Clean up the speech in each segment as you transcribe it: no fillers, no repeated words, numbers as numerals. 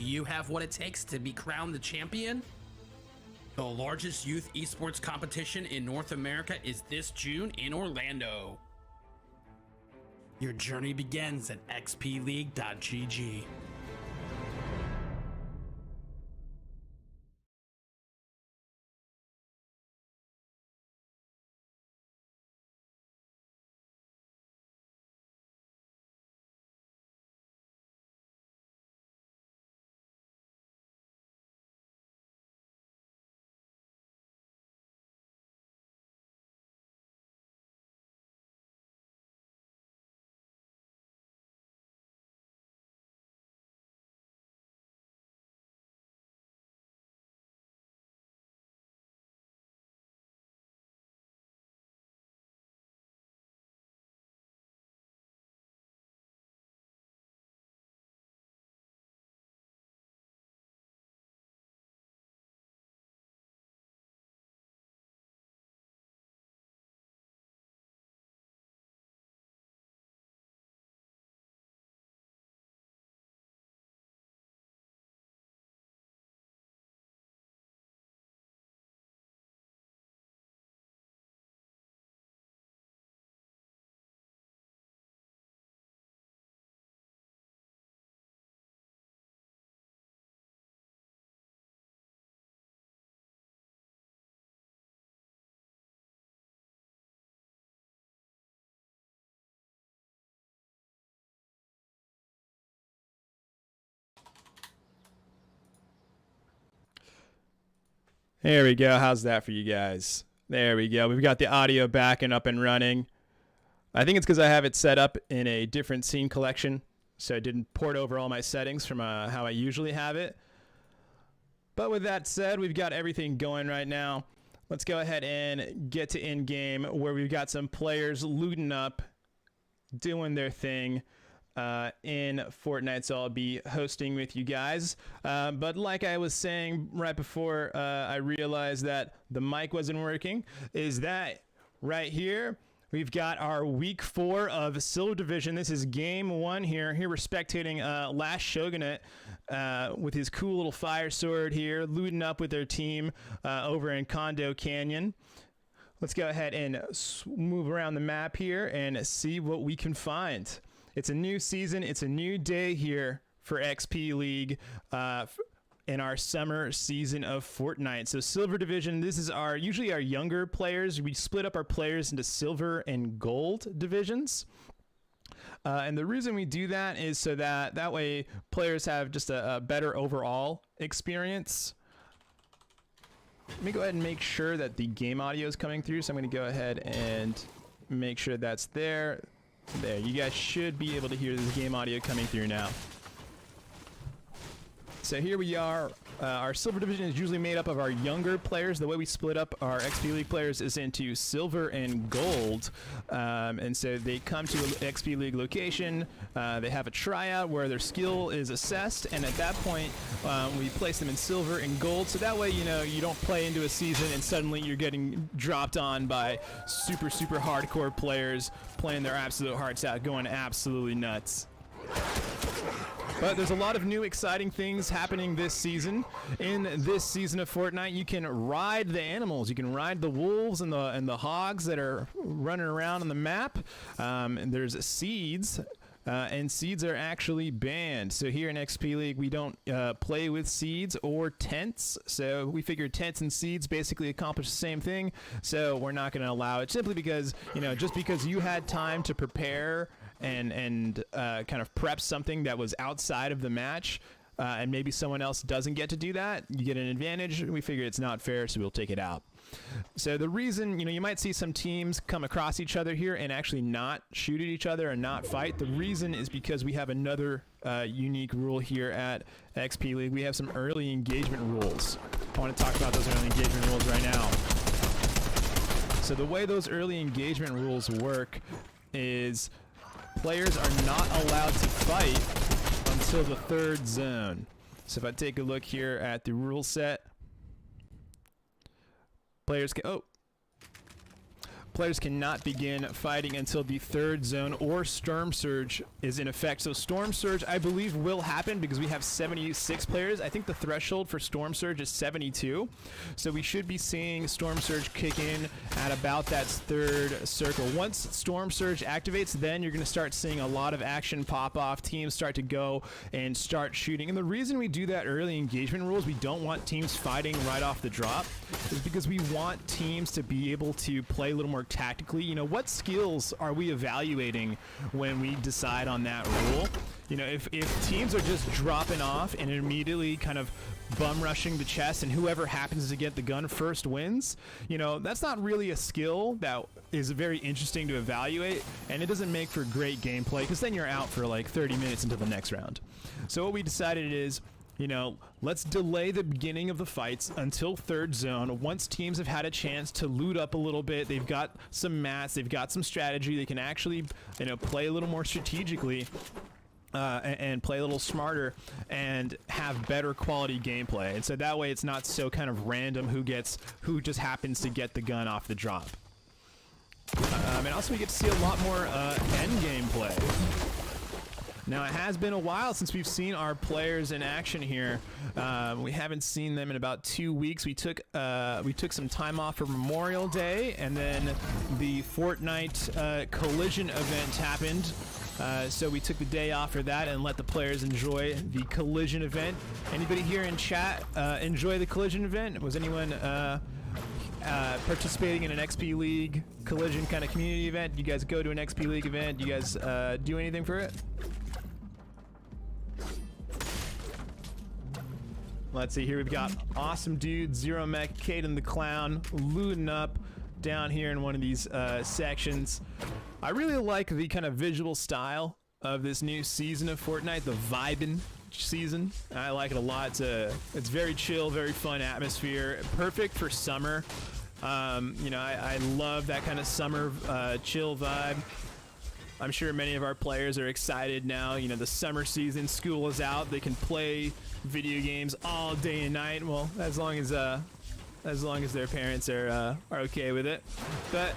you have what it takes to be crowned the champion? The largest youth esports competition in North America is this June in Orlando. Your journey begins at xpleague.gg. There we go. How's that for you guys? There we go. We've got the audio back and up and running. I think it's because I have it set up in a different scene collection, so I didn't port over all my settings from how I usually have it. But with that said, we've got everything going right now. Let's go ahead and get to in-game where we've got some players looting up, doing their thing. In Fortnite, so I'll be hosting with you guys. But like I was saying right before I realized that the mic wasn't working, is that right here, we've got our week 4 of Silver Division. This is game 1 here. Here we're spectating Last Shogunate with his cool little fire sword here, looting up with their team over in Condo Canyon. Let's go ahead and move around the map here and see what we can find. It's a new season. It's a new day here for XP League in our summer season of Fortnite. So Silver Division, this is usually our younger players. We split up our players into silver and gold divisions. And the reason we do that is so that way players have just a better overall experience. Let me go ahead and make sure that the game audio is coming through. So I'm going to go ahead and make sure that's there. There, you guys should be able to hear this game audio coming through now. So here we are. Our Silver Division is usually made up of our younger players. The way we split up our XP League players is into silver and gold. And so they come to an XP League location. They have a tryout where their skill is assessed. And at that point, we place them in silver and gold. So that way, you know, you don't play into a season and suddenly you're getting dropped on by super, super hardcore players playing their absolute hearts out, going absolutely nuts. But there's a lot of new exciting things happening this season. In this season of Fortnite, you can ride the animals. You can ride the wolves and the hogs that are running around on the map. And there's seeds. And seeds are actually banned. So here in XP League, we don't play with seeds or tents. So we figured tents and seeds basically accomplish the same thing. So we're not going to allow it simply because, you know, just because you had time to prepare and kind of prep something that was outside of the match, and maybe someone else doesn't get to do that, you get an advantage. We figure it's not fair, so we'll take it out. So the reason, you know, you might see some teams come across each other here and actually not shoot at each other and not fight. The reason is because we have another unique rule here at XP League. We have some early engagement rules. I want to talk about those early engagement rules right now. So the way those early engagement rules work is players are not allowed to fight until the 3rd zone. So if I take a look here at the rule players cannot begin fighting until the third zone or Storm Surge is in effect. So Storm Surge, I believe, will happen because we have 76 players. I think the threshold for Storm Surge is 72. So we should be seeing Storm Surge kick in at about that third circle. Once Storm Surge activates, then you're going to start seeing a lot of action pop off. Teams start to go and start shooting. And the reason we do that early engagement rules, we don't want teams fighting right off the drop, is because we want teams to be able to play a little more tactically. You know, what skills are we evaluating when we decide on that rule? You know, if teams are just dropping off and immediately kind of bum rushing the chest and whoever happens to get the gun first wins, you know, that's not really a skill that is very interesting to evaluate, and it doesn't make for great gameplay because then you're out for like 30 minutes into the next round. So what we decided is, you know, let's delay the beginning of the fights until third zone. Once teams have had a chance to loot up a little bit, they've got some mats, they've got some strategy, they can actually, you know, play a little more strategically and play a little smarter and have better quality gameplay. And so that way it's not so kind of random who just happens to get the gun off the drop. And also we get to see a lot more end gameplay. Now, it has been a while since we've seen our players in action here. We haven't seen them in about 2 weeks. We took some time off for Memorial Day, and then the Fortnite Collision event happened. So we took the day off for that and let the players enjoy the Collision event. Anybody here in chat enjoy the Collision event? Was anyone participating in an XP League Collision kind of community event? You guys go to an XP League event? You guys do anything for it? Let's see, here we've got Awesome Dude, Zero Mech, Caden the Clown, looting up down here in one of these sections. I really like the kind of visual style of this new season of Fortnite, the Vibin season. I like it a lot. It's very chill, very fun atmosphere, perfect for summer. You know, I love that kind of summer chill vibe. I'm sure many of our players are excited now. You know, the summer season, school is out, they can play video games all day and night. Well, as long as their parents are okay with it. But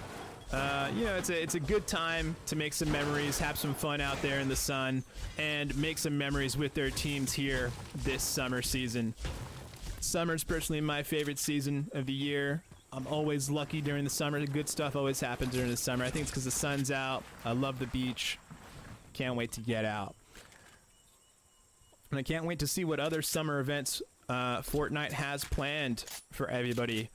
you know, it's a good time to make some memories, have some fun out there in the sun, and make some memories with their teams here this summer season. Summer's personally my favorite season of the year. I'm always lucky during the summer. The good stuff always happens during the summer. I think it's because the sun's out. I love the beach. Can't wait to get out. And I can't wait to see what other summer events Fortnite has planned for everybody.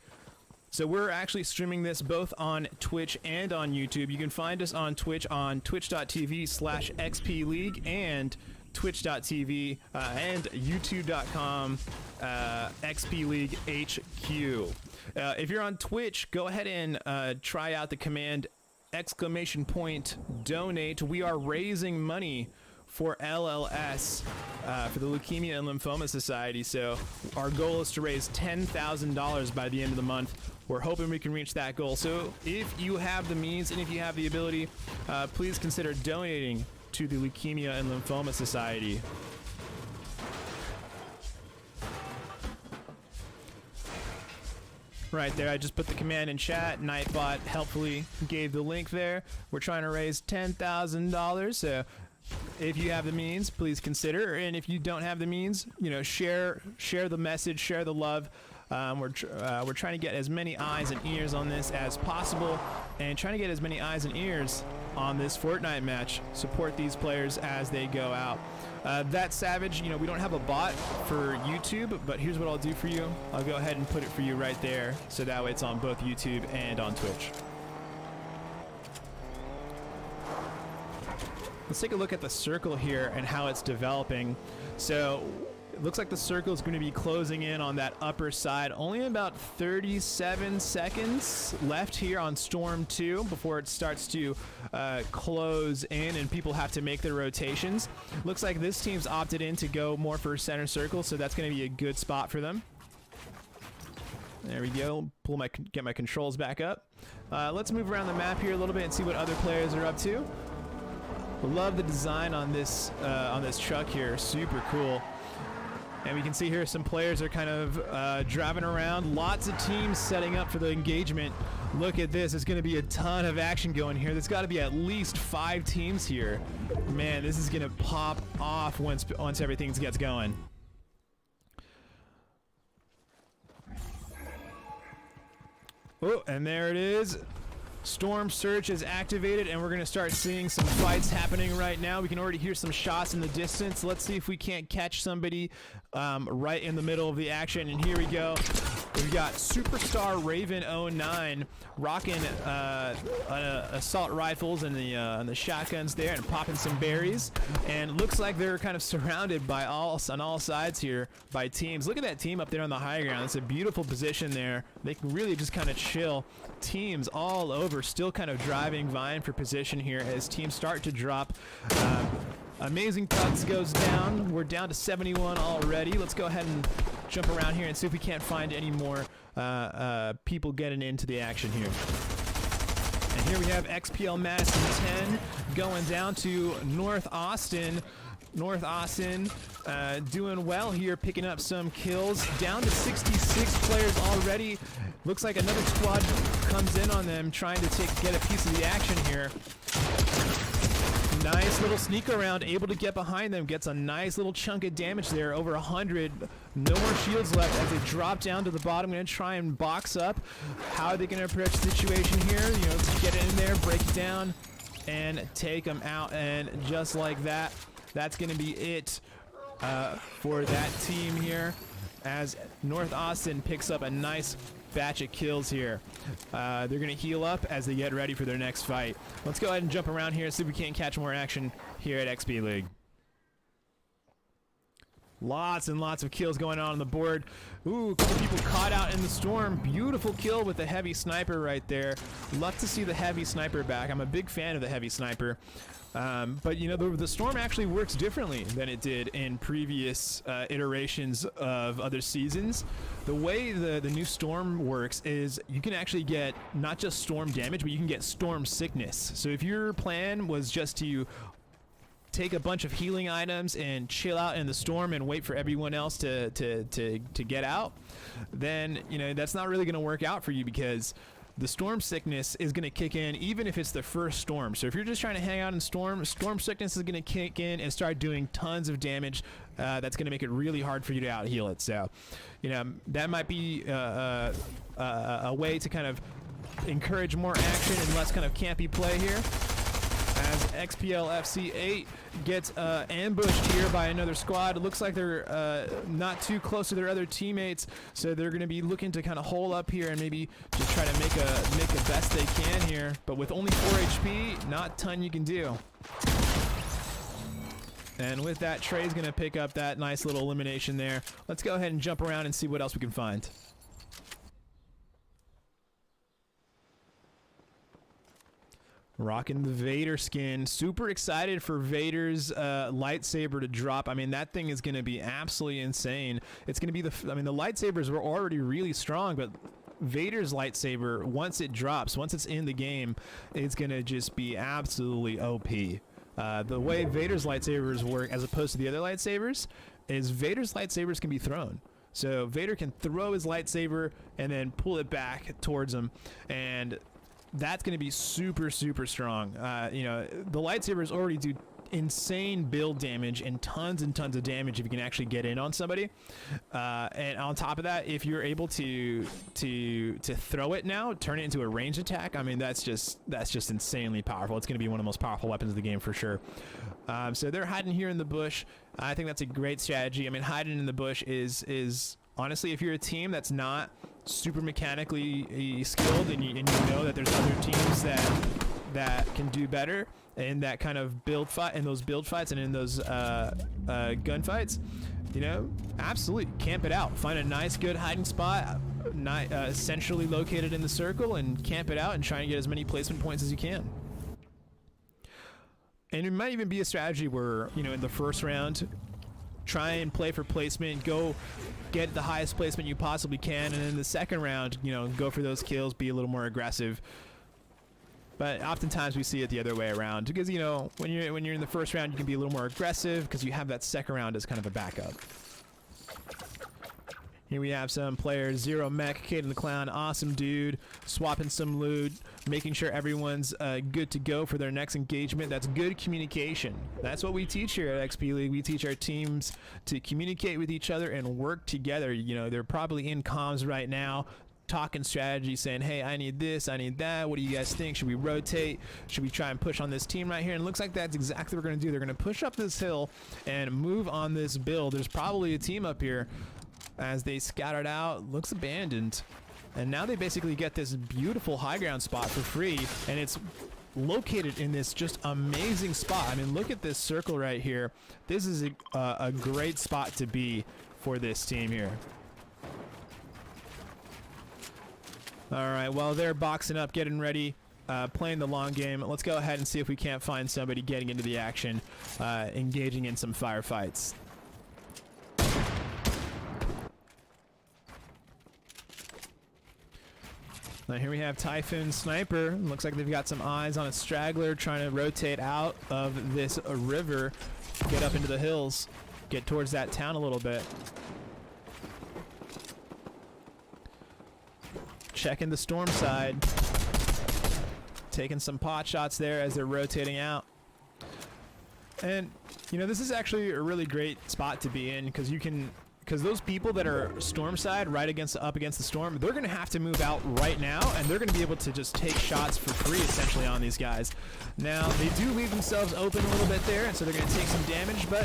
So we're actually streaming this both on Twitch and on YouTube. You can find us on Twitch on twitch.tv/xpleague and twitch.tv and youtube.com xpleaguehq. If you're on Twitch, go ahead and try out the command !donate. We are raising money for LLS, for the Leukemia and Lymphoma Society. So our goal is to raise $10,000 by the end of the month. We're hoping we can reach that goal. So if you have the means and if you have the ability, please consider donating to the Leukemia and Lymphoma Society. Right there, I just put the command in chat. Nightbot helpfully gave the link there. We're trying to raise $10,000, so if you have the means, please consider. And if you don't have the means, you know, share the message, share the love. We're trying to get as many eyes and ears on this as possible, and trying to get as many eyes and ears on this Fortnite match. Support these players as they go out. That Savage, you know, we don't have a bot for YouTube, but here's what I'll do for you. I'll go ahead and put it for you right there, so that way it's on both YouTube and on Twitch. Let's take a look at the circle here and how it's developing. So it looks like the circle is going to be closing in on that upper side. Only about 37 seconds left here on Storm 2 before it starts to close in and people have to make their rotations. Looks like this team's opted in to go more for center circle, so that's going to be a good spot for them. There we go. Get my controls back up. Let's move around the map here a little bit and see what other players are up to. Love the design on this truck here. Super cool. And we can see here some players are kind of driving around. Lots of teams setting up for the engagement. Look at this. There's going to be a ton of action going here. There's got to be at least 5 teams here. Man, this is going to pop off once everything gets going. Oh, and there it is. Storm Search is activated, and we're going to start seeing some fights happening right now. We can already hear some shots in the distance. Let's see if we can't catch somebody right in the middle of the action. And here we go. We've got Superstar Raven 09 rocking assault rifles and the shotguns there and popping some berries. And looks like they're kind of surrounded by on all sides here by teams. Look at that team up there on the high ground. It's a beautiful position there. They can really just kind of chill. Teams all over still kind of driving, vying for position here as teams start to drop. Amazing Tugs goes down. We're down to 71 already. Let's go ahead and jump around here and see if we can't find any more people getting into the action here. And here we have XPL Madison 10 going down to North Austin. North Austin doing well here, picking up some kills. Down to 66 players already. Looks like another squad comes in on them, trying to get a piece of the action here. Nice little sneak around, able to get behind them, gets a nice little chunk of damage there, over 100. No more shields left as they drop down to the bottom. Going to try and box up. How are they going to approach the situation here? You know, get in there, break it down, and take them out. And just like that, that's going to be it for that team here, as North Austin picks up a nice batch of kills here. They're going to heal up as they get ready for their next fight. Let's go ahead and jump around here and see if we can't catch more action here at XP League. Lots and lots of kills going on the board. Ooh, a couple people caught out in the storm. Beautiful kill with the heavy sniper right there. Love to see the heavy sniper back. I'm a big fan of the heavy sniper. But you know, the storm actually works differently than it did in previous iterations of other seasons. The way the new storm works is you can actually get not just storm damage, but you can get storm sickness. So if your plan was just to take a bunch of healing items and chill out in the storm and wait for everyone else to get out, then you know that's not really going to work out for you, because the storm sickness is going to kick in even if it's the first storm. So if you're just trying to hang out in storm sickness is going to kick in and start doing tons of damage. That's going to make it really hard for you to out heal it. So, you know, that might be a way to kind of encourage more action and less kind of campy play here. As XPL FC8 gets ambushed here by another squad. It looks like they're not too close to their other teammates, so they're going to be looking to kind of hole up here and maybe just try to make the best they can here. But with only 4 HP, not a ton you can do. And with that, Trey's going to pick up that nice little elimination there. Let's go ahead and jump around and see what else we can find. Rocking the Vader skin. Super excited for Vader's lightsaber to drop. I mean, that thing is going to be absolutely insane. It's going to be the lightsabers were already really strong, but Vader's lightsaber, once it drops, once it's in the game, it's going to just be absolutely OP. The way Vader's lightsabers work as opposed to the other lightsabers is Vader's lightsabers can be thrown. So Vader can throw his lightsaber and then pull it back towards him, and that's going to be super, super strong. You know, the lightsabers already do insane build damage and tons of damage if you can actually get in on somebody. And on top of that, if you're able to throw it now, turn it into a ranged attack, I mean, that's just insanely powerful. It's going to be one of the most powerful weapons of the game for sure. So they're hiding here in the bush. I think that's a great strategy. I mean, hiding in the bush is honestly, if you're a team that's not super mechanically skilled and you know that there's other teams that can do better in that kind of build fight, in those build fights and in those gunfights, you know, absolutely camp it out. Find a nice good hiding spot, centrally located in the circle, and camp it out and try and get as many placement points as you can. And it might even be a strategy where, you know, in the first round, try and play for placement, go get the highest placement you possibly can, and in the second round, you know, go for those kills, be a little more aggressive. But oftentimes we see it the other way around, because, you know, when you're in the first round, you can be a little more aggressive because you have that second round as kind of a backup. Here we have some players. Zero Mech, Caden the Clown, awesome dude. Swapping some loot, making sure everyone's good to go for their next engagement. That's good communication. That's what we teach here at XP League. We teach our teams to communicate with each other and work together. You know, they're probably in comms right now, talking strategy, saying, hey, I need this, I need that. What do you guys think? Should we rotate? Should we try and push on this team right here? And it looks like that's exactly what we're going to do. They're going to push up this hill and move on this build. There's probably a team up here. As they scattered out, looks abandoned. And now they basically get this beautiful high ground spot for free, and it's located in this just amazing spot. I mean, look at this circle right here. This is a great spot to be for this team here. All right, well, they're boxing up, getting ready, playing the long game. Let's go ahead and see if we can't find somebody getting into the action, engaging in some firefights. Now here we have Typhoon Sniper. Looks like they've got some eyes on a straggler trying to rotate out of this river, get up into the hills, get towards that town a little bit. Checking the storm side. Taking some pot shots there as they're rotating out. And, you know, this is actually a really great spot to be in because those people that are storm side right up against the storm, they're going to have to move out right now, and they're going to be able to just take shots for free essentially on these guys. Now, they do leave themselves open a little bit there, and so they're going to take some damage, but,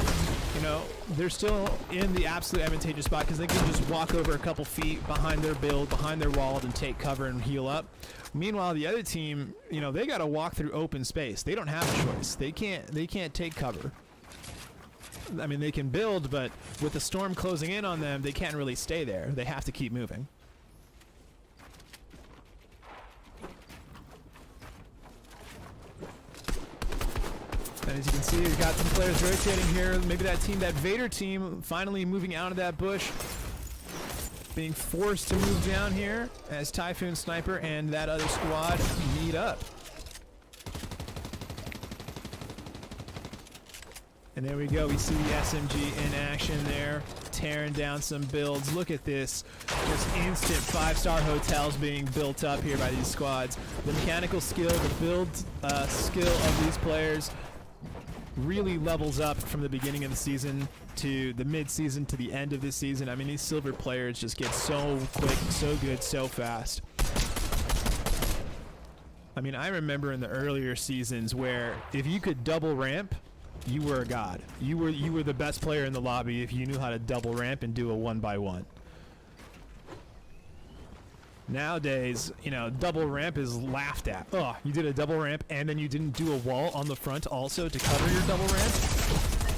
you know, they're still in the absolute advantageous spot because they can just walk over a couple feet behind their build, behind their wall, and take cover and heal up. Meanwhile, the other team, you know, they got to walk through open space. They don't have a choice. They can't take cover. I mean, they can build, but with the storm closing in on them, they can't really stay there. They have to keep moving. And as you can see, we've got some players rotating here. Maybe that Vader team, finally moving out of that bush. Being forced to move down here as Typhoon Sniper and that other squad meet up. And there we go, we see the SMG in action there, tearing down some builds. Look at this, just instant 5-star hotels being built up here by these squads. The mechanical skill, the build skill of these players really levels up from the beginning of the season to the mid-season to the end of this season. I mean, these silver players just get so quick, so good, so fast. I mean, I remember in the earlier seasons where if you could double ramp, you were a god. You were the best player in the lobby if you knew how to double ramp and do a 1x1. Nowadays, you know, double ramp is laughed at. Oh, you did a double ramp and then you didn't do a wall on the front also to cover your double ramp?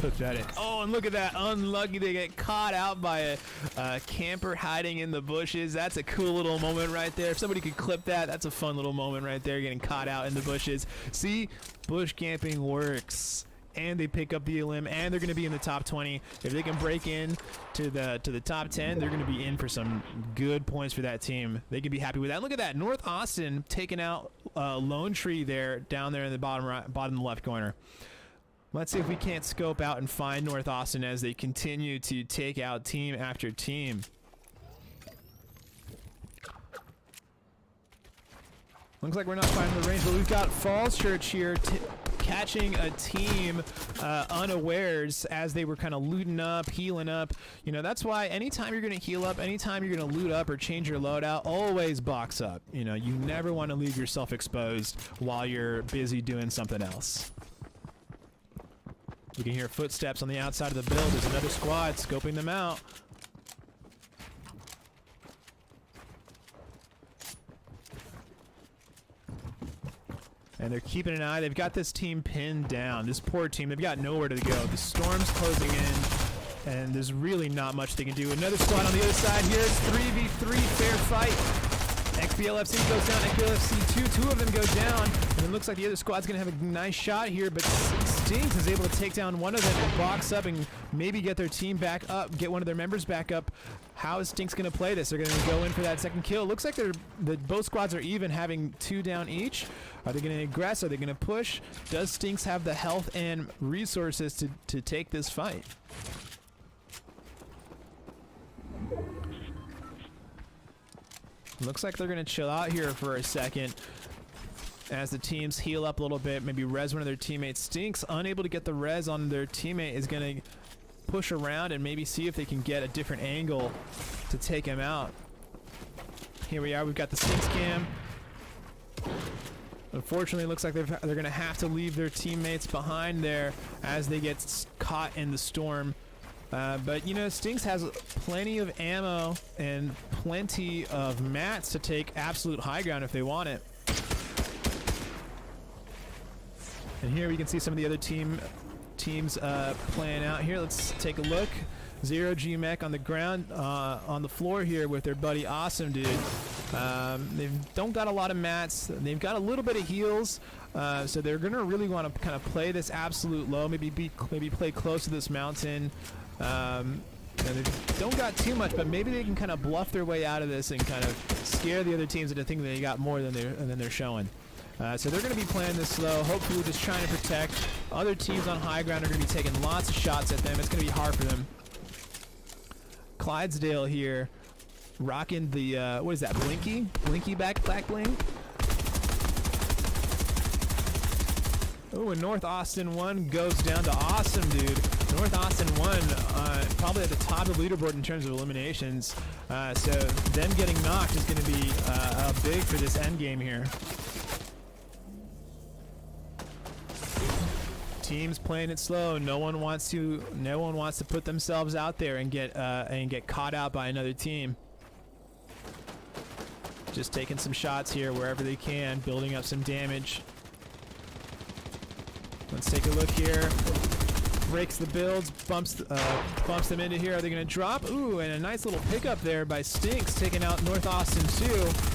Pathetic. Oh, and look at that. Unlucky they get caught out by a camper hiding in the bushes. That's a cool little moment right there. If somebody could clip that, that's a fun little moment right there, getting caught out in the bushes. See? Bush camping works. And they pick up the elim, and they're going to be in the top 20. If they can break in to the top 10, they're going to be in for some good points for that team. They can be happy with that. Look at that, North Austin taking out Lone Tree there, down there in the bottom left corner. Let's see if we can't scope out and find North Austin as they continue to take out team after team. Looks like we're not finding the range, but we've got Falls Church here catching a team unawares as they were kind of looting up, healing up. You know, that's why anytime you're going to heal up, anytime you're going to loot up or change your loadout, always box up. You know, you never want to leave yourself exposed while you're busy doing something else. You can hear footsteps on the outside of the build. There's another squad scoping them out. And they're keeping an eye. They've got this team pinned down. This poor team, they've got nowhere to go. The storm's closing in, and there's really not much they can do. Another squad on the other side here. It's 3v3, fair fight. XBLFC goes down, XBLFC 2 of them go down. And it looks like the other squad's going to have a nice shot here, but Stinks is able to take down one of them and box up and maybe get their team back up, get one of their members back up. How is Stinks going to play this? They're going to go in for that second kill. Looks like both squads are even, having 2 down each. Are they going to aggress? Are they going to push? Does Stinks have the health and resources to take this fight? Looks like they're going to chill out here for a second as the teams heal up a little bit, maybe res one of their teammates. Stinks, unable to get the res on their teammate, is going to push around and maybe see if they can get a different angle to take him out. Here we are, we've got the Stinks cam. Unfortunately, it looks like they're going to have to leave their teammates behind there as they get caught in the storm. But, you know, Stinks has plenty of ammo and plenty of mats to take absolute high ground if they want it. And here we can see some of the other teams playing out here. Let's take a look. Zero G Mech on the ground, on the floor here with their buddy Awesome Dude. They don't got a lot of mats. They've got a little bit of heals, so they're gonna really want to kind of play this absolute low. Maybe play close to this mountain. And they don't got too much, but maybe they can kind of bluff their way out of this and kind of scare the other teams into thinking they got more than they're showing. So they're going to be playing this slow, hopefully just trying to protect. Other teams on high ground are going to be taking lots of shots at them. It's going to be hard for them. Clydesdale here, rocking the, what is that, Blinky? Blinky back bling? Oh, and North Austin 1 goes down to Awesome Dude. North Austin 1 probably at the top of the leaderboard in terms of eliminations. So them getting knocked is going to be big for this end game here. Teams playing it slow. No one wants to put themselves out there and get caught out by another team. Just taking some shots here wherever they can, building up some damage. Let's take a look here. Breaks the builds, bumps them into here. Are they going to drop? Ooh, and a nice little pickup there by Stinks, taking out North Austin 2.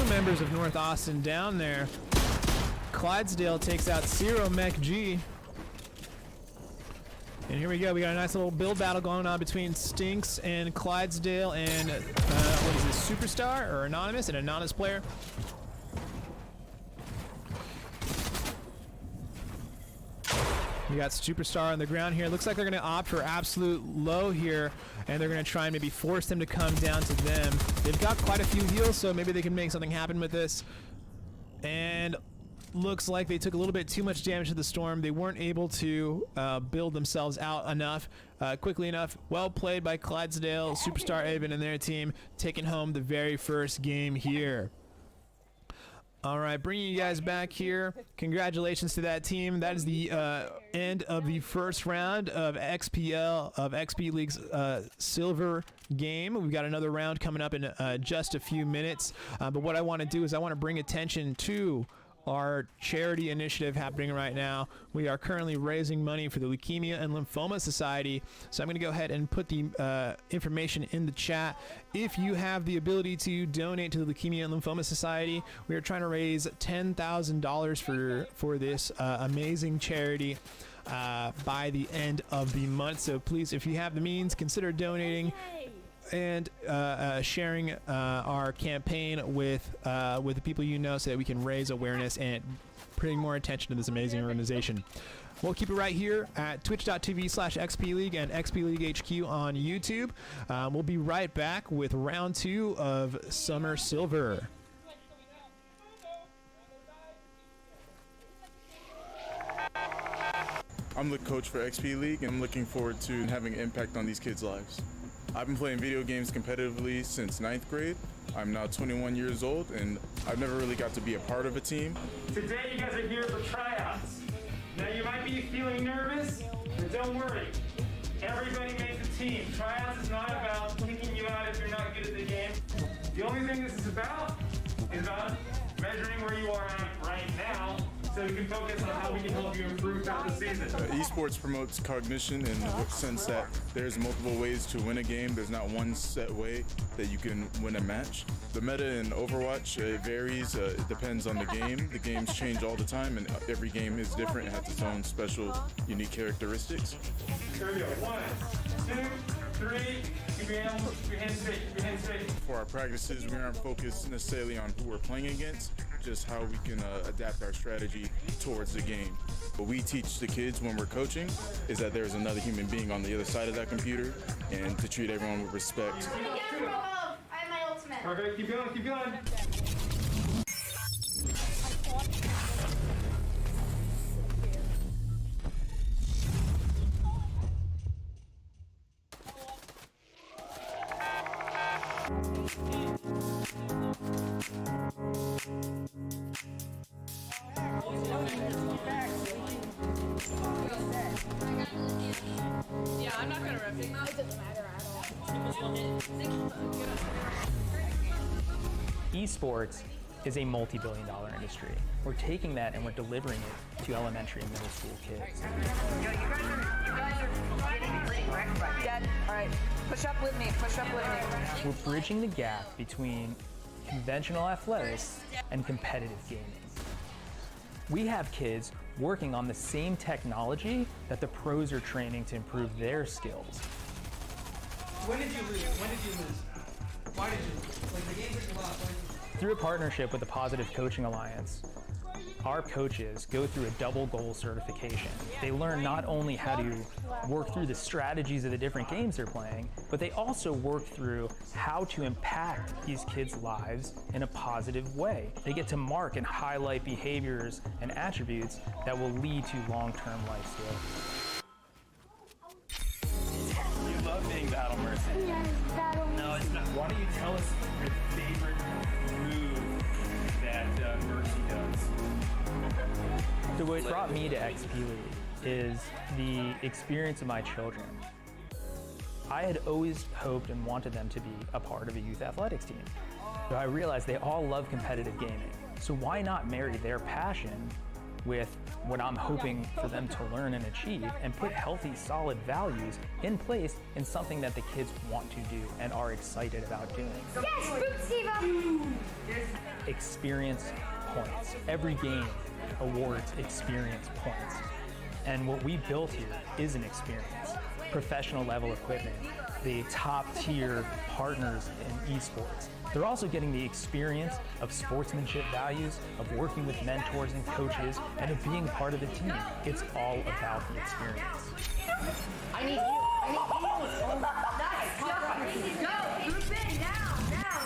Members of North Austin down there. Clydesdale takes out Zero Mech G. And here we go. We got a nice little build battle going on between Stinks and Clydesdale and what is this, Superstar or Anonymous? An anonymous player. We got Superstar on the ground here. Looks like they're going to opt for absolute low here, and they're going to try and maybe force them to come down to them. They've got quite a few heals, so maybe they can make something happen with this. And looks like they took a little bit too much damage to the storm. They weren't able to build themselves out enough, quickly enough. Well played by Clydesdale, Superstar Avon and their team, taking home the very first game here. All right, bringing you guys back here. Congratulations to that team. That is the end of the first round of XP League's silver game. We've got another round coming up in just a few minutes. But what I want to do is I want to bring attention to our charity initiative happening right now. We are currently raising money for the Leukemia and Lymphoma Society. So I'm going to go ahead and put the information in the chat. If you have the ability to donate to the Leukemia and Lymphoma Society, we are trying to raise $10,000 for this amazing charity by the end of the month. So please, if you have the means, consider donating and sharing our campaign with the people you know, so that we can raise awareness and bring more attention to this amazing organization. We'll keep it right here at twitch.tv/XPLeague and XP League HQ on YouTube. We'll be right back with round 2 of Summer Silver. I'm the coach for XP League, and I'm looking forward to having an impact on these kids' lives. I've been playing video games competitively since 9th grade. I'm now 21 years old, and I've never really got to be a part of a team. Today you guys are here for tryouts. Now you might be feeling nervous, but don't worry. Everybody makes a team. Tryouts is not about kicking you out if you're not good at the game. The only thing this is about measuring where you are at right now, so we can focus on how we can help you improve throughout the season. Esports promotes cognition in the sense that there's multiple ways to win a game. There's not one set way that you can win a match. The meta in Overwatch, it varies. It depends on the game. The games change all the time, and every game is different. It has its own special, unique characteristics. Here we go. 1, 2, 3. Keep your hands straight. Keep your hands straight. For our practices, we aren't focused necessarily on who we're playing against. just how we can adapt our strategy towards the game. What we teach the kids when we're coaching is that there's another human being on the other side of that computer, and to treat everyone with respect. I have my ultimate. Perfect, keep going, keep going. Yeah, I'm not gonna rip it. It doesn't matter at all. Esports is a multi-billion-dollar industry. We're taking that and we're delivering it to elementary and middle school kids. Dead. All right. Push up with me. Push up with me. We're bridging the gap between conventional athletics and competitive gaming. We have kids working on the same technology that the pros are training to improve their skills. When did you lose? When did you lose? Why did you lose? Like the games that you lost, why did you... Through a partnership with the Positive Coaching Alliance, our coaches go through a double goal certification. They learn not only how to work through the strategies of the different games they're playing, but they also work through how to impact these kids' lives in a positive way. They get to mark and highlight behaviors and attributes that will lead to long-term life skills. You love being Battle Mercy. Yes, battle. No, it's not. Why don't you tell us your favorite move that Mercy does? So what brought me to XP League is the experience of my children. I had always hoped and wanted them to be a part of a youth athletics team. So I realized they all love competitive gaming. So why not marry their passion with what I'm hoping for them to learn and achieve and put healthy, solid values in place in something that the kids want to do and are excited about doing. Yes, Boot Steve-O. Experience points. Every game awards experience points. And what we built here is an experience. Professional level equipment, the top tier partners in esports. They're also getting the experience of sportsmanship values, of working with mentors and coaches, and of being part of the team. It's all about the experience. I need you. I need you. Nice. Go. Group in now.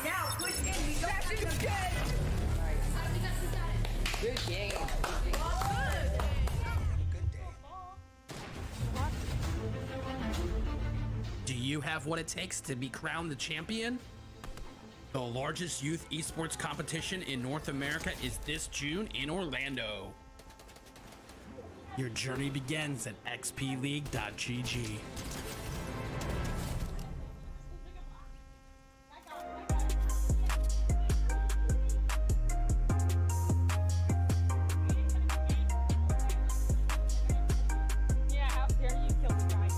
Now. Push in. You don't have to do good. Good game. Do you have what it takes to be crowned the champion? The largest youth esports competition in North America is this June in Orlando. Your journey begins at xpleague.gg. Yeah, how dare you kill the guy?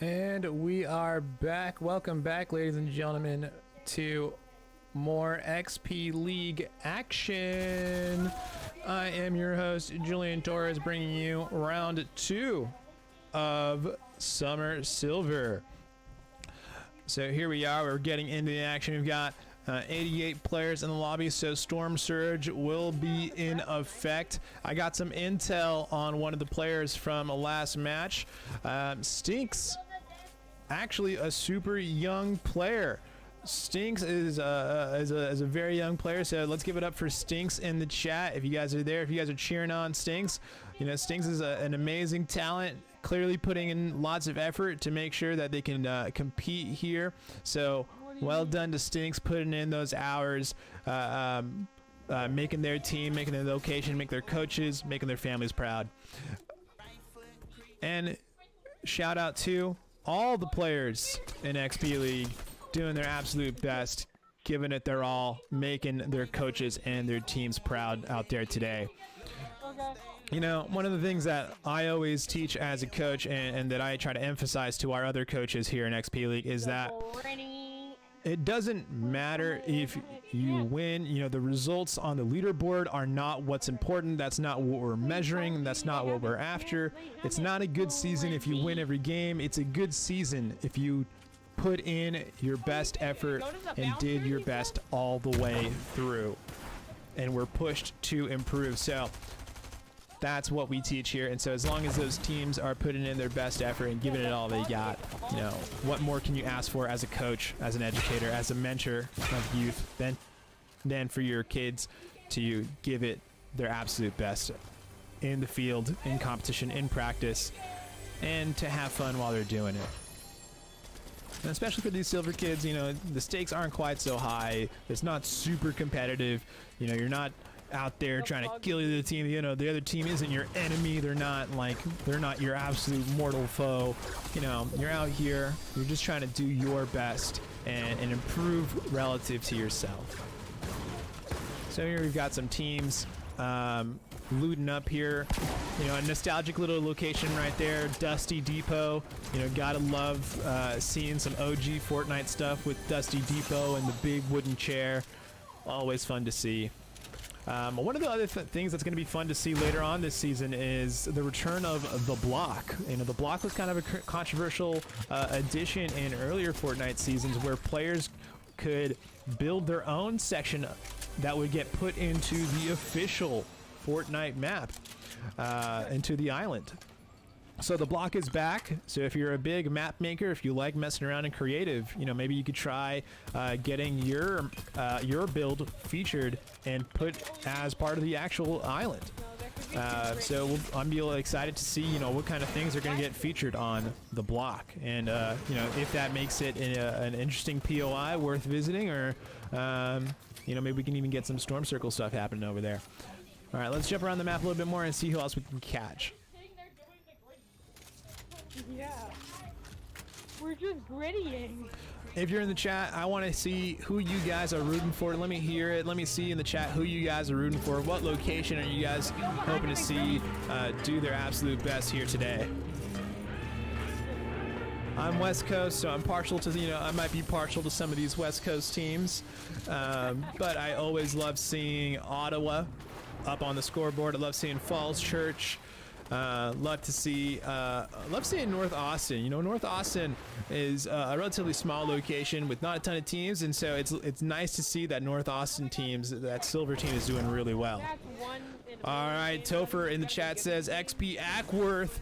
And we are back. Welcome back, ladies and gentlemen, to more XP League action. I am your host, Julian Torres, bringing you round 2 of Summer Silver. So here we are. We're getting into the action. We've got 88 players in the lobby, so Storm Surge will be in effect. I got some intel on one of the players from a last match. Stinks, actually a super young player. Stinks is a very young player, so let's give it up for Stinks in the chat. If you guys are there, if you guys are cheering on Stinks, you know, Stinks is an amazing talent, clearly putting in lots of effort to make sure that they can compete here. So well done to Stinks, putting in those hours, making their team, making their location, making their coaches, making their families proud. And shout out to all the players in XP League doing their absolute best, giving it their all, making their coaches and their teams proud out there today. You know, one of the things that I always teach as a coach and that I try to emphasize to our other coaches here in XP League is that it doesn't matter if you win. You know, the results on the leaderboard are not what's important. That's not what we're measuring. That's not what we're after. It's not a good season if you win every game. It's a good season if you put in your best effort and did your best all the way through and were pushed to improve. So that's what we teach here. And so as long as those teams are putting in their best effort and giving it all they got, you know, what more can you ask for as a coach, as an educator, as a mentor of youth than for your kids to give it their absolute best in the field, in competition, in practice, and to have fun while they're doing it. And especially for these silver kids, you know, the stakes aren't quite so high. It's not super competitive. You know, you're not out there trying to kill the team. You know, the other team isn't your enemy. They're not your absolute mortal foe. You know, you're out here, you're just trying to do your best and improve relative to yourself. So here we've got some teams looting up here. You know, a nostalgic little location right there, Dusty Depot. You know, gotta love seeing some OG Fortnite stuff with Dusty Depot and the big wooden chair. Always fun to see. One of the other things that's going to be fun to see later on this season is the return of the block. You know, the block was kind of a controversial addition in earlier Fortnite seasons where players could build their own section that would get put into the official Fortnite map, into the island. So the block is back. So if you're a big map maker, if you like messing around and creative, you know, maybe you could try getting your build featured and put as part of the actual island. So I'm really excited to see, you know, what kind of things are going to get featured on the block, and you know, if that makes it an interesting POI worth visiting, or you know, maybe we can even get some Storm Circle stuff happening over there. All right, let's jump around the map a little bit more and see who else we can catch. Yeah. We're just grittying. If you're in the chat, I want to see who you guys are rooting for. Let me hear it. Let me see in the chat who you guys are rooting for. What location are you guys hoping to see do their absolute best here today? I'm West Coast, so I'm partial to, you know, I might be partial to some of these West Coast teams, but I always love seeing Ottawa up on the scoreboard. I love seeing Falls Church. Love seeing North Austin. You know, North Austin is a relatively small location with not a ton of teams, and so it's nice to see that North Austin teams, that silver team, is doing really well. All right, Topher in the chat says XP Ackworth.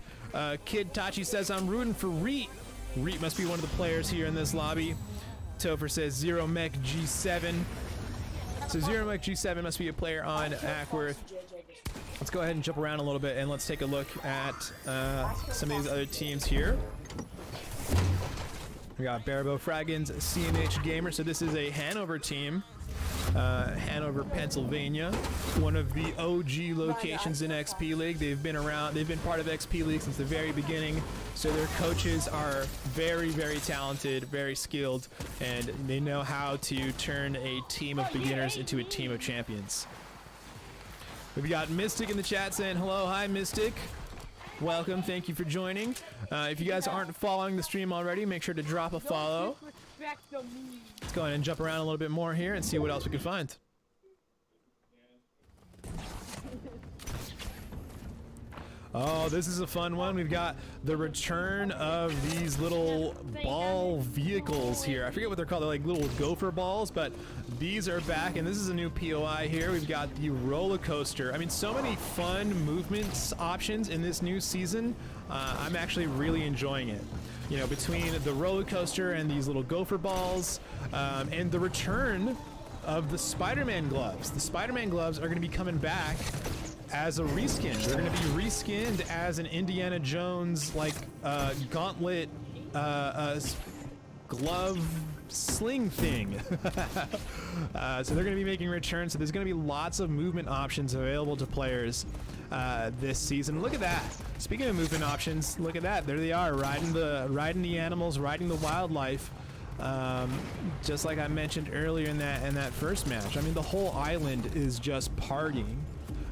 Kid Tachi says I'm rooting for Reet. Reet must be one of the players here in this lobby. Topher says Zero Mech G7. So Zero Mech G7 must be a player on Ackworth. Let's go ahead and jump around a little bit and let's take a look at some of these other teams here. We got Barabo Fraggins, CNH Gamer. So this is a Hanover team. Hanover, Pennsylvania. One of the OG locations in XP League. They've been around, they've been part of XP League since the very beginning. So their coaches are very, very talented, very skilled, and they know how to turn a team of beginners into a team of champions. We've got Mystic in the chat saying hello. Hi, Mystic. welcome. Thank you for joining. If you guys aren't following the stream already, make sure to drop a follow. Let's go ahead and jump around a little bit more here and see what else we can find. Oh, this is a fun one. We've got the return of these little ball vehicles here. I forget what they're called. They're like little gopher balls, but these are back, and this is a new POI here. We've got the roller coaster. I mean, so many fun movements options in this new season. I'm actually really enjoying it. You know, between the roller coaster and these little gopher balls, and the return of the Spider-Man gloves. The Spider-Man gloves are going to be coming back as a reskin. They're going to be reskinned as an Indiana Jones like gauntlet glove sling thing. So they're going to be making returns. So there's going to be lots of movement options available to players this season. Look at that. Speaking of movement options, look at that. There they are, riding the animals, riding the wildlife. Just like I mentioned earlier in that first match. I mean, the whole island is just partying,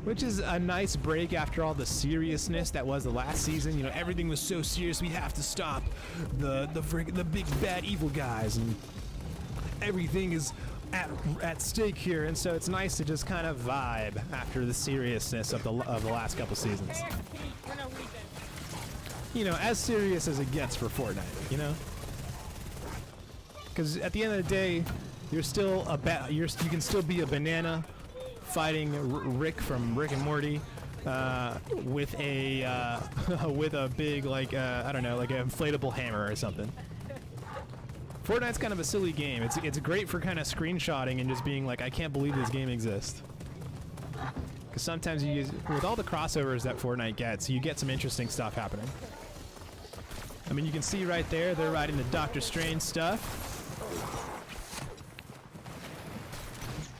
which is a nice break after all the seriousness that was the last season. You know, everything was so serious. We have to stop the big bad evil guys, and everything is at stake here. And so it's nice to just kind of vibe after the seriousness of the last couple seasons. You know, as serious as it gets for Fortnite. You know, because at the end of the day, you're still you can still be a banana fighting Rick from Rick and Morty with a with a big like I don't know, like an inflatable hammer or something. Fortnite's kind of a silly game. It's great for kind of screenshotting and just being like, I can't believe this game exists. Because sometimes you use, with all the crossovers that Fortnite gets, you get some interesting stuff happening. I mean, you can see right there, they're riding the Doctor Strange stuff.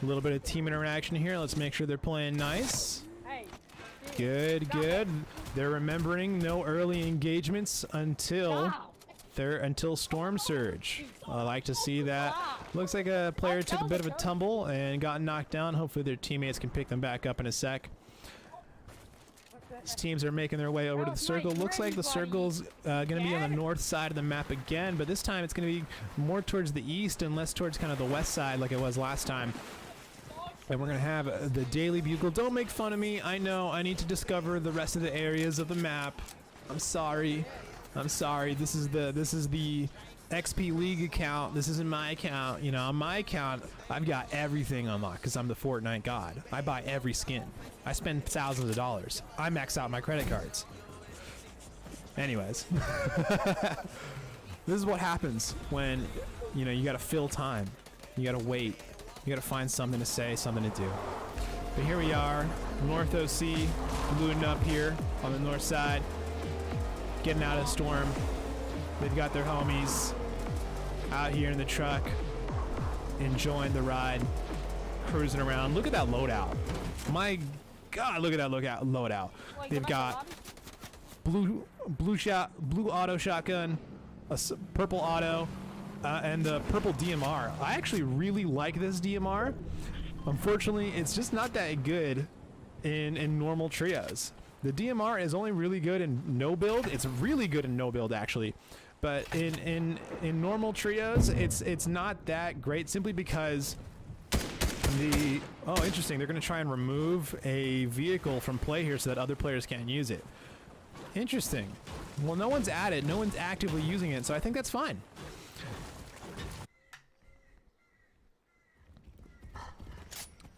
A little bit of team interaction here. Let's make sure they're playing nice. Good, good. They're remembering no early engagements until Storm Surge. I like to see that. Looks like a player took a bit of a tumble and got knocked down. Hopefully their teammates can pick them back up in a sec. These teams are making their way over to the circle. Looks like the circle's going to be on the north side of the map again, but this time it's going to be more towards the east and less towards kind of the west side like it was last time. And we're going to have the Daily Bugle. Don't make fun of me. I know I need to discover the rest of the areas of the map. I'm sorry. I'm sorry. This is the XP League account. This isn't my account. You know, on my account, I've got everything unlocked because I'm the Fortnite god. I buy every skin. I spend thousands of dollars. I max out my credit cards. Anyways. This is what happens when, you know, you got to fill time. You got to wait. You got to find something to say, something to do. But here we are, North OC, looting up here on the north side, getting out of the storm. They've got their homies out here in the truck, enjoying the ride, cruising around. Look at that loadout. My God, look at that loadout. They've got blue auto shotgun, a purple auto, and the purple DMR. I actually really like this DMR. Unfortunately, it's just not that good in normal trios. The DMR is only really good in no build. It's really good in no build actually, but in normal trios, it's not that great simply because oh, interesting. They're gonna try and remove a vehicle from play here so that other players can't use it. Interesting. Well, no one's at it. No one's actively using it, so I think that's fine.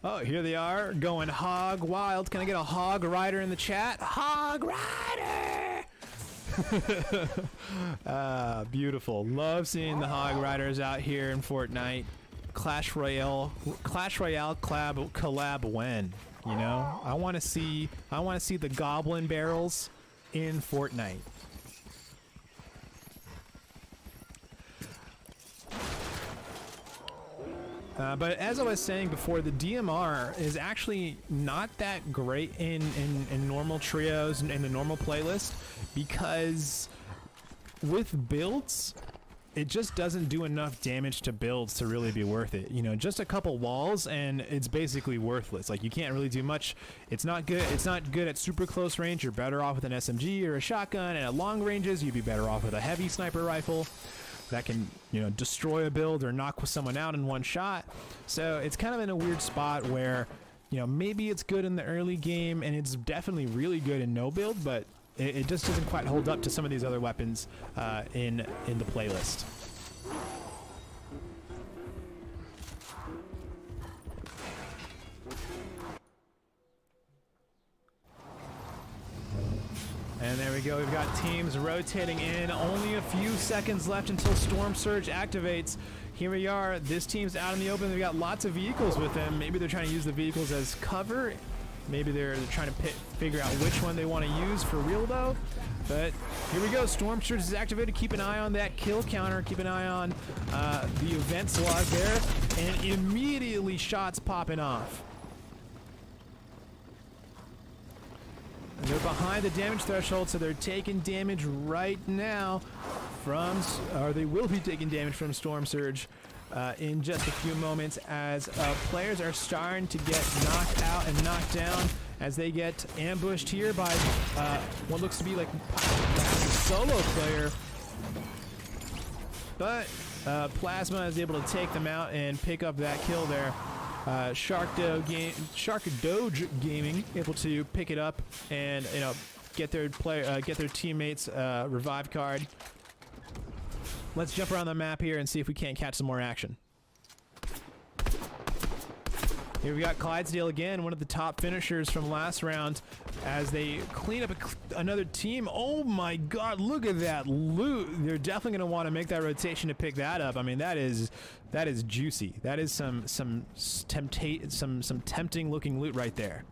Oh, here they are, going hog wild. Can I get a hog rider in the chat? Hog rider! Beautiful. Love seeing the hog riders out here in Fortnite. Clash Royale collab when? You know? I want to see the goblin barrels in Fortnite. But as I was saying before, the DMR is actually not that great in normal trios and in the normal playlist, because with builds, it just doesn't do enough damage to builds to really be worth it. You know, just a couple walls and it's basically worthless. Like, you can't really do much. It's not good. It's not good at super close range. You're better off with an SMG or a shotgun, and at long ranges, you'd be better off with a heavy sniper rifle that can, you know, destroy a build or knock someone out in one shot. So it's kind of in a weird spot where, you know, maybe it's good in the early game and it's definitely really good in no build, but it just doesn't quite hold up to some of these other weapons in the playlist. And there we go. We've got teams rotating in. Only a few seconds left until Storm Surge activates. Here we are. This team's out in the open. They've got lots of vehicles with them. Maybe they're trying to use the vehicles as cover. Maybe they're trying to figure out which one they want to use for real, though. But here we go. Storm Surge is activated. Keep an eye on that kill counter. Keep an eye on the event log there. And immediately shots popping off. And they're behind the damage threshold, so they're taking damage right now from, or they will be taking damage from Storm Surge in just a few moments, as players are starting to get knocked out and knocked down as they get ambushed here by what looks to be like a solo player. But Plasma is able to take them out and pick up that kill there. Shark Doge Gaming able to pick it up and, you know, get their teammates revive card. Let's jump around the map here and see if we can't catch some more action. Here we got Clydesdale again, one of the top finishers from last round, as they clean up another team. Oh my god, look at that loot. They're definitely going to want to make that rotation to pick that up. I mean, that is juicy. That is some tempting looking loot right there.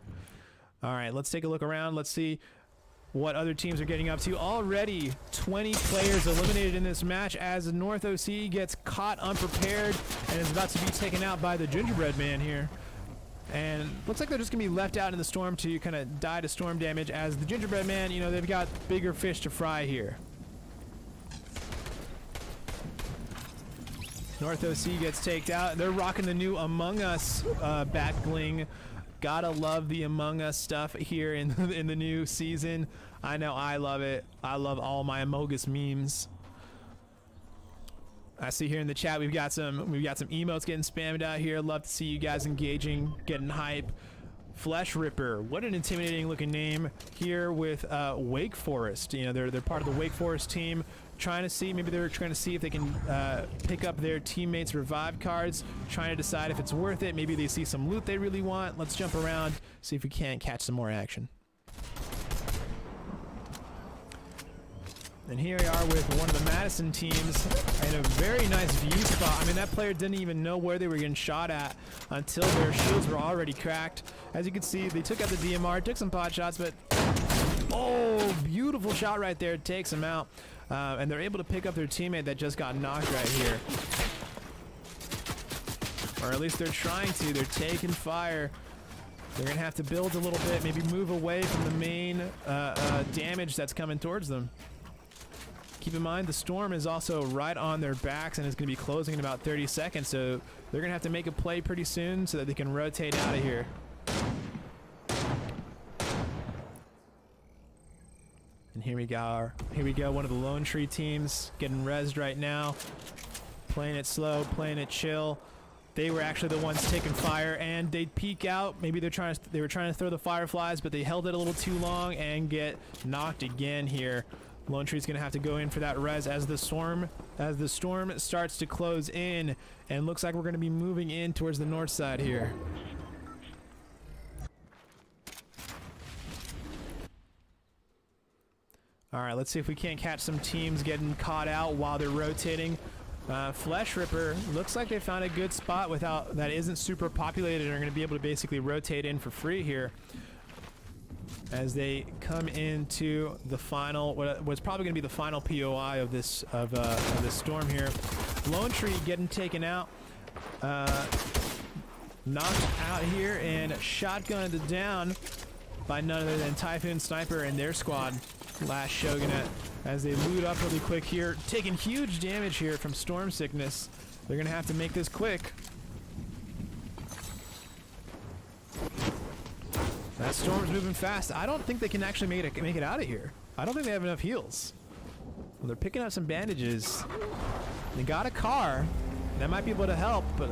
All right, let's take a look around. Let's see what other teams are getting up to. Already 20 players eliminated in this match as North OC gets caught unprepared and is about to be taken out by the Gingerbread Man here. And looks like they're just gonna be left out in the storm to kind of die to storm damage, as the Gingerbread Man, you know, they've got bigger fish to fry here. North OC gets taken out. They're rocking the new Among Us back bling. Gotta love the Among Us stuff here in the new season. I know I love it. I love all my Among Us memes. I see here in the chat we've got some emotes getting spammed out here. Love to see you guys engaging, getting hype. Flesh Ripper, what an intimidating looking name here with Wake Forest. You know, they're part of the Wake Forest team, trying to see, maybe they're trying to see if they can pick up their teammates' revive cards, trying to decide if it's worth it. Maybe they see some loot they really want. Let's jump around, see if we can't catch some more action. And here we are with one of the Madison teams in a very nice view spot. I mean, that player didn't even know where they were getting shot at until their shields were already cracked. As you can see, they took out the DMR, took some pot shots, but oh, beautiful shot right there, takes them out. And they're able to pick up their teammate that just got knocked right here. Or at least they're trying to. They're taking fire. They're going to have to build a little bit, maybe move away from the main damage that's coming towards them. Keep in mind, the storm is also right on their backs and is going to be closing in about 30 seconds, so they're going to have to make a play pretty soon so that they can rotate out of here. And here we go. Here we go. One of the Lone Tree teams getting rezzed right now. Playing it slow, playing it chill. They were actually the ones taking fire, and they'd peek out. Maybe they were trying to throw the fireflies, but they held it a little too long and get knocked again here. Lone Tree's gonna have to go in for that res as the storm starts to close in, and looks like we're gonna be moving in towards the north side here. All right, let's see if we can't catch some teams getting caught out while they're rotating. Flesh Ripper looks like they found a good spot without that isn't super populated, and are gonna be able to basically rotate in for free here as they come into the final, what's probably going to be the final POI of this storm here. Lone Tree getting taken out, knocked out here, and shotgunned down by none other than Typhoon Sniper and their squad. Last Shogunate as they loot up really quick here, taking huge damage here from Storm Sickness. They're gonna have to make this quick. That storm's moving fast. I don't think they can actually make it out of here. I don't think they have enough heals. Well, they're picking up some bandages. They got a car. That might be able to help, but